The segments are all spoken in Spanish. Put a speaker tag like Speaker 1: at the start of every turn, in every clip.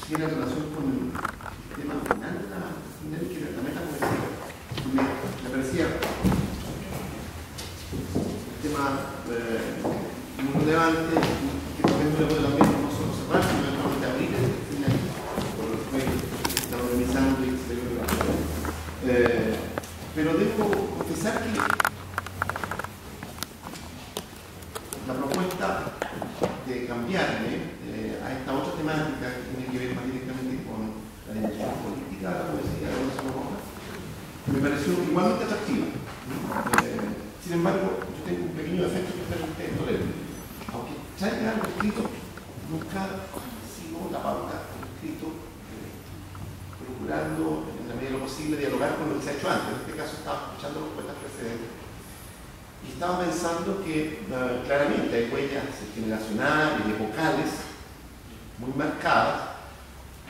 Speaker 1: tiene relación con el tema final de la meta comercial. Me parecía un tema muy relevante, que también me lo puedo también no solo cerrar, sino eventualmente abrir el final, por los que están organizando y pero debo confesar que la propuesta de cambiarme a esta otra temática que tiene que ver más directamente con la dimensión política de la poesía de Gonzalo Rojas me pareció igualmente atractiva. Sin embargo, yo tengo un pequeño defecto que espero que ustedes toleren. Aunque traiga algo escrito, nunca sigo la pauta del escrito, procurando en la medida de lo posible dialogar con lo que se ha hecho antes. En este caso estaba escuchando los poetas precedentes y estaba pensando que claramente hay huellas generacionales y epocales muy marcadas,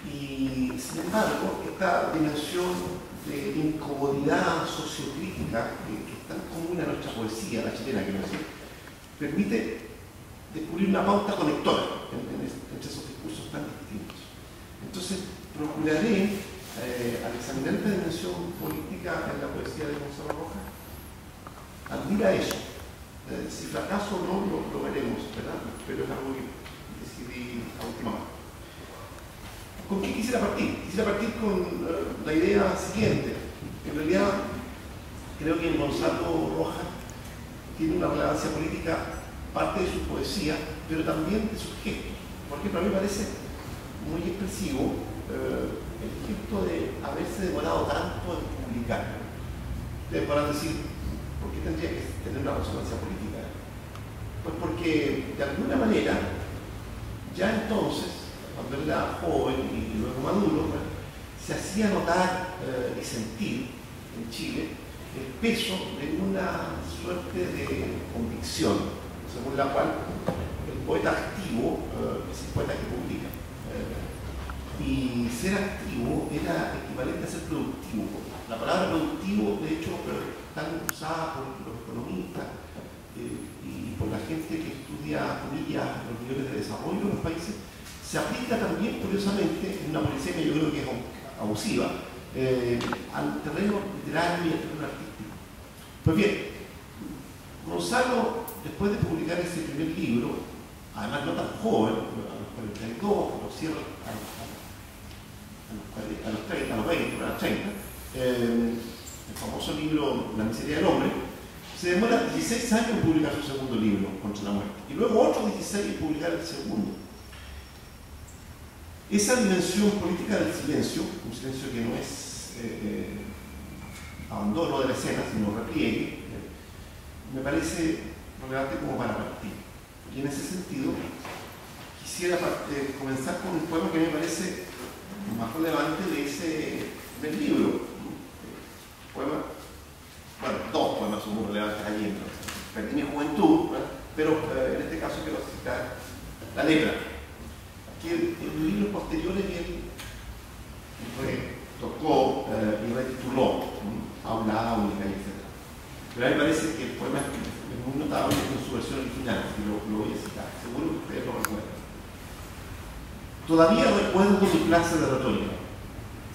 Speaker 1: y sin embargo esta dimensión de incomodidad sociocrítica que es tan común a nuestra poesía, la chilena, quiero decir, permite descubrir una pauta conectora entre esos discursos tan distintos. Entonces procuraré, al examinar esta dimensión política en la poesía de Gonzalo Rojas, admira eso. Si fracaso o no, lo veremos, ¿verdad? Pero es algo que decidí a última hora. ¿Con qué quisiera partir? Quisiera partir con la idea siguiente. En realidad, creo que Gonzalo Rojas tiene una relevancia política, parte de su poesía, pero también de sus gestos. Por ejemplo, a mí me parece muy expresivo el gesto de haberse demorado tanto en publicar. Ustedes podrán decir, ¿por qué tendría que tener una resonancia política? Pues porque, de alguna manera, ya entonces, cuando él era joven y luego maduro, se hacía notar y sentir en Chile el peso de una suerte de convicción, según la cual el poeta activo es el poeta que publica. Y ser activo era equivalente a ser productivo. La palabra productivo, de hecho, tan usada por los economistas y por la gente que estudia los niveles de desarrollo de los países, se aplica también, curiosamente, en una poesía que yo creo que es abusiva, al terreno literario y al terreno artístico. Pues bien, Gonzalo, después de publicar ese primer libro, además no tan joven, a los 42, lo cierro a los 30, a los 20, a los 30, el famoso libro La miseria del hombre, se demora 16 años en publicar su segundo libro, Contra la muerte, y luego otros 16 en publicar el segundo. Esa dimensión política del silencio, un silencio que no es abandono de la escena, sino repliegue, me parece relevante como para partir. Y en ese sentido, quisiera comenzar con un poema que me parece más relevante de ese del libro. Poema, bueno, dos poemas son muy relevantes allí, entonces. Perdí mi juventud, ¿verdad? Pero en este caso quiero citar La lepra, que en libros posteriores él tocó y retituló Aula Áulica, etc. Pero a mí me parece que el poema es muy notable en su versión original, y lo voy a citar, seguro que ustedes lo recuerdan. Todavía recuerdo mi clase de retórica,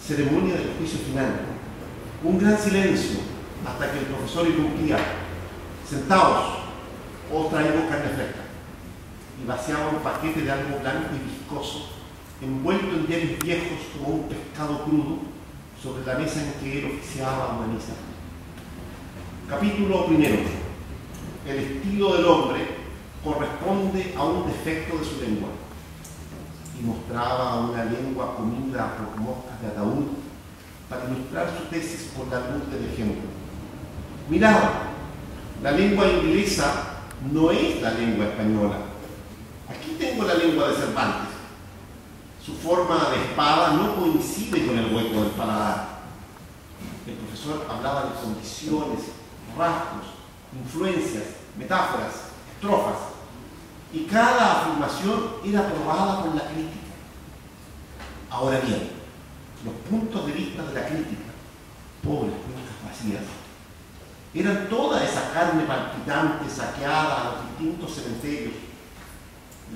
Speaker 1: ceremonia del juicio final, un gran silencio hasta que el profesor irrumpía. Sentados, os traigo carne fresca, y vaciaba un paquete de algo blanco y viscoso, envuelto en diarios viejos como un pescado crudo, sobre la mesa en que él oficiaba una misa. Capítulo primero. El estilo del hombre corresponde a un defecto de su lengua. Y mostraba una lengua comida por moscas de ataúd para ilustrar su tesis con la luz del ejemplo. Mirad, la lengua inglesa no es la lengua española. Aquí tengo la lengua de Cervantes. Su forma de espada no coincide con el hueco del paladar. El profesor hablaba de condiciones, rasgos, influencias, metáforas, estrofas, y cada afirmación era probada por la crítica. Ahora bien, los puntos de vista de la crítica, pobres cuencas vacías, eran toda esa carne palpitante saqueada a los distintos cementerios,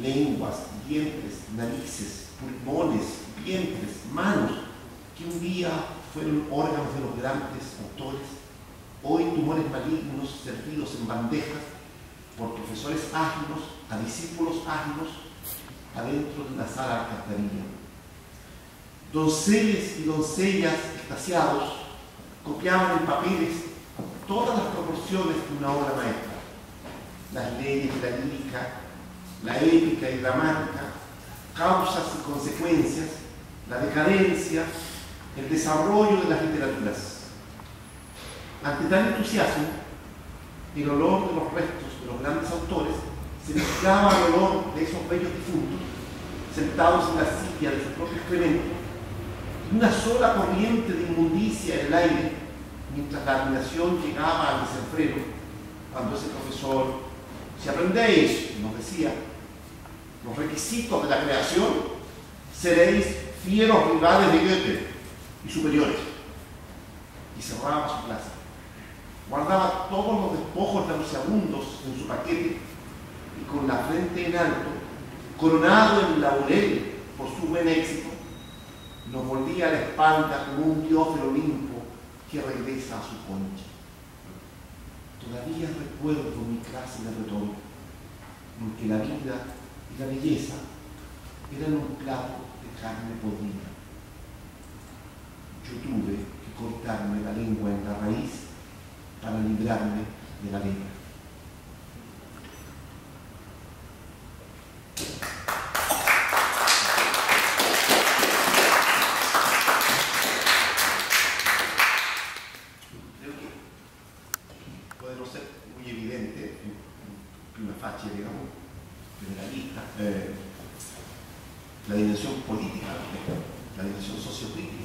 Speaker 1: lenguas, dientes, narices, pulmones, vientres, manos, que un día fueron órganos de los grandes autores, hoy tumores malignos servidos en bandejas por profesores ágiles a discípulos ágiles adentro de una sala alcantarilla. Donceles y doncellas extasiados copiaban en papeles todas las proporciones de una obra maestra, las leyes de la lírica, la épica y dramática, causas y consecuencias, la decadencia, el desarrollo de las literaturas. Ante tal entusiasmo, el olor de los restos de los grandes autores se mezclaba al olor de esos bellos difuntos, sentados en la silla de su propio excremento, y una sola corriente de inmundicia en el aire, mientras la admiración llegaba al desenfreno, cuando ese profesor, si aprendéis, nos decía, los requisitos de la creación, seréis fieros rivales de Goethe y superiores. Y cerraba su clase. Guardaba todos los despojos nauseabundos en su paquete y con la frente en alto, coronado en laurel por su buen éxito, nos volvía a la espalda como un dios del Olimpo que regresa a su concha. Todavía recuerdo mi clase de retórica, en que la vida y la belleza eran un plato de carne podrida. Yo tuve que cortarme la lengua en la raíz para librarme de la lepra. Creo que puede no ser muy evidente en prima facie, digamos, generalista, la dimensión política, la dimensión sociopolítica,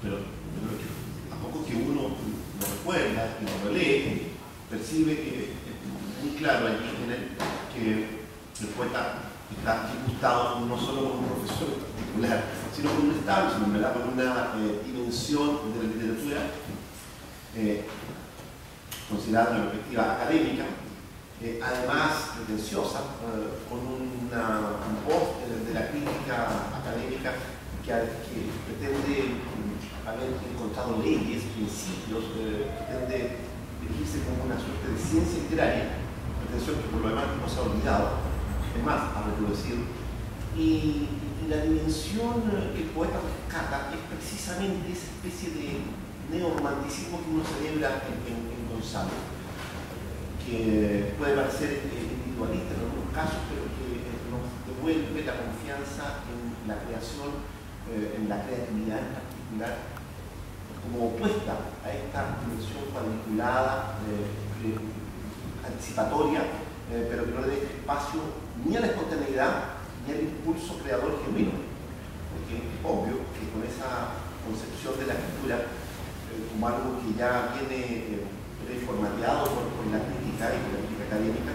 Speaker 1: pero a poco que uno lo recuerda y lo relee, percibe que es muy claro allí en él que el poeta está disgustado no solo con un profesor particular, sino con un establishment, ¿verdad? Con una dimensión de la literatura considerada una perspectiva académica, además pretenciosa, con un voz de la crítica académica que pretende haber encontrado leyes, principios, pretende dirigirse como una suerte de ciencia literaria, pretensión que por lo demás no se ha olvidado, es más, a reproducir. Y la dimensión que el poeta rescata es precisamente esa especie de neorromanticismo que uno celebra en Gonzalo, que puede parecer individualista en algunos casos, pero que nos devuelve la confianza en la creación, en la creatividad en particular, como opuesta a esta dimensión cuadriculada, anticipatoria, pero que no le deja espacio ni a la espontaneidad ni al impulso creador genuino, porque es obvio que con esa concepción de la escritura como algo que ya viene preformateado por la crítica y por la crítica académica,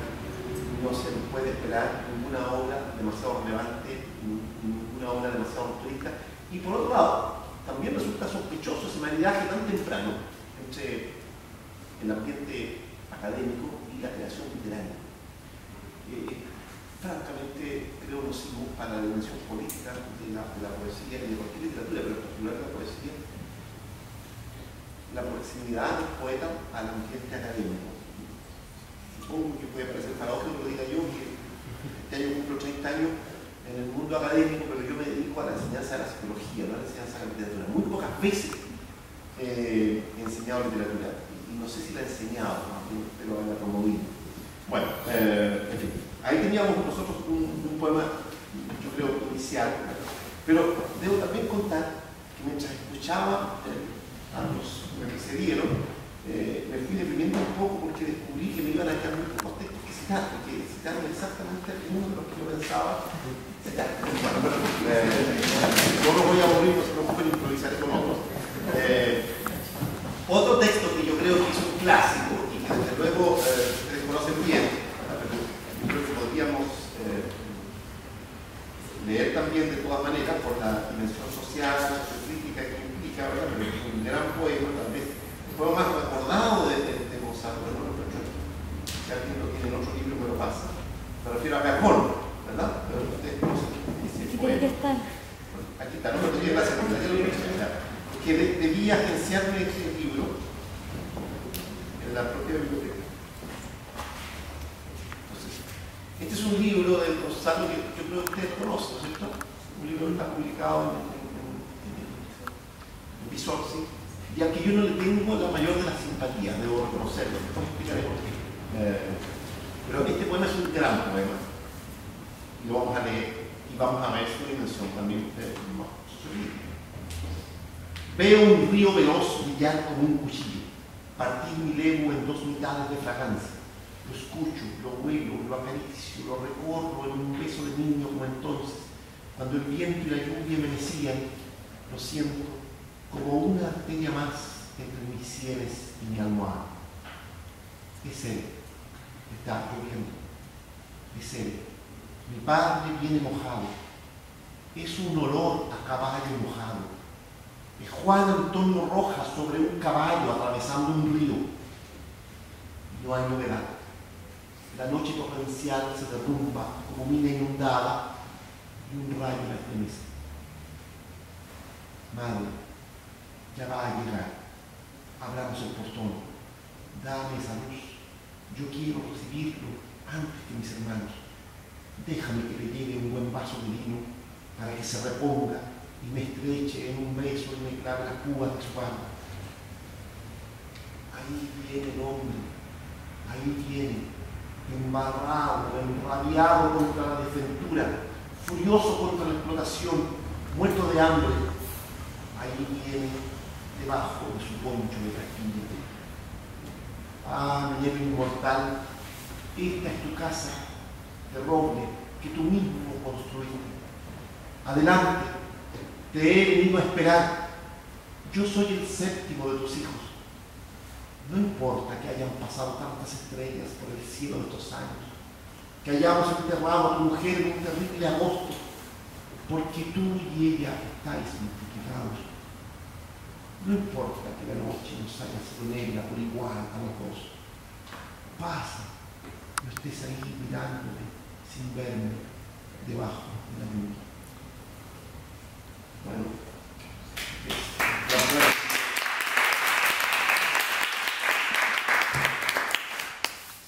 Speaker 1: no se puede esperar ninguna obra demasiado relevante, ninguna obra demasiado autorista, y por otro lado también resulta sospechoso ese maridaje tan temprano entre el ambiente académico y la creación literaria. Francamente creo nocivo para la dimensión política de la poesía y de cualquier literatura, pero en particular de la poesía, la proximidad del poeta al ambiente académico. Supongo que puede parecer paradójico que lo diga yo, que este año cumplo 30 años en el mundo académico, pero yo me dedico a la enseñanza de la psicología, no a la enseñanza de la literatura. Muy pocas veces he enseñado literatura, y no sé si la he enseñado, pero la he promovido. Bueno, en fin, ahí teníamos nosotros un poema, yo creo, inicial, pero debo también contar que mientras escuchaba a los que me precedieron, me fui deprimiendo un poco porque descubrí que me iban a quedar muy pocos textos que citar, porque citaron exactamente algunos de los que yo pensaba citar. Bueno, pero no los voy a aburrir, no se preocupen, improvisaré con otros. Otro texto que yo creo que es un clásico y que desde luego ustedes conocen bien, pero yo creo que podríamos leer también de todas maneras por la dimensión social, sociocrítica que implica, ¿verdad? Pero es un gran poema, tal vez el poema más recordado de Gonzalo, bueno, si alguien lo tiene en otro libro me lo pasa. Me refiero a Carbón, ¿verdad? Pero que debía agenciarme este libro en la propia biblioteca. Entonces, este es un libro del Gonzalo que yo creo que ustedes lo conocen, ¿no es cierto? Un libro que está publicado en Visorsi, y al que yo no le tengo la mayor de las simpatías, debo reconocerlo, después explicaré por qué. Pero este poema es un gran poema, y lo vamos a leer, y vamos a ver su dimensión también sociológica. Veo un río veloz brillar como un cuchillo, partir mi lengua en dos mitades de fragancia. Lo escucho, lo huelo, lo acaricio, lo recorro en un beso de niño como entonces, cuando el viento y la lluvia me mecían. Lo siento como una arteria más entre mis sienes y mi almohada. Es él, está lloviendo. Es él. Mi padre viene mojado. Es un olor a caballo mojado. Es Juan Antonio Rojas sobre un caballo atravesando un río. No hay novedad. La noche torrencial se derrumba como mina inundada y un rayo la estremece. Madre, ya va a llegar. Abramos el portón. Dame esa luz. Yo quiero recibirlo antes que mis hermanos. Déjame que le lleve un buen vaso de vino para que se reponga y me estreche en un beso y me clave la púa de su mano. Ahí viene el hombre, ahí viene, embarrado, enrabiado contra la desventura, furioso contra la explotación, muerto de hambre. Ahí viene debajo de su poncho de casquillo. Ah, mi nieve inmortal, esta es tu casa de roble que tú mismo construiste. Adelante, te he venido a esperar. Yo soy el séptimo de tus hijos. No importa que hayan pasado tantas estrellas por el cielo de estos años, que hayamos enterrado a tu mujer en un terrible agosto, porque tú y ella estáis multiplicados. No importa que la noche nos haya sido negra por igual a los dos. Pasa, no estés ahí mirándome sin verme debajo de la lluvia. Bueno,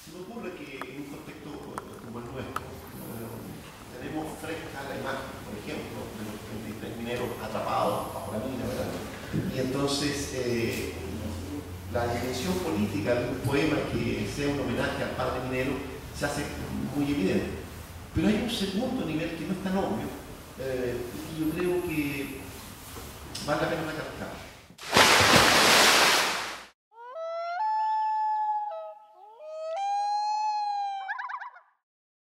Speaker 1: se me ocurre que en un contexto como el nuestro, tenemos fresca la imagen, por ejemplo, de los 33 mineros atrapados bajo la mina, ¿verdad? Y entonces la dimensión política de un poema que sea un homenaje al padre minero se hace muy evidente. Pero hay un segundo nivel que no es tan obvio, y yo creo que vale la pena recalcar.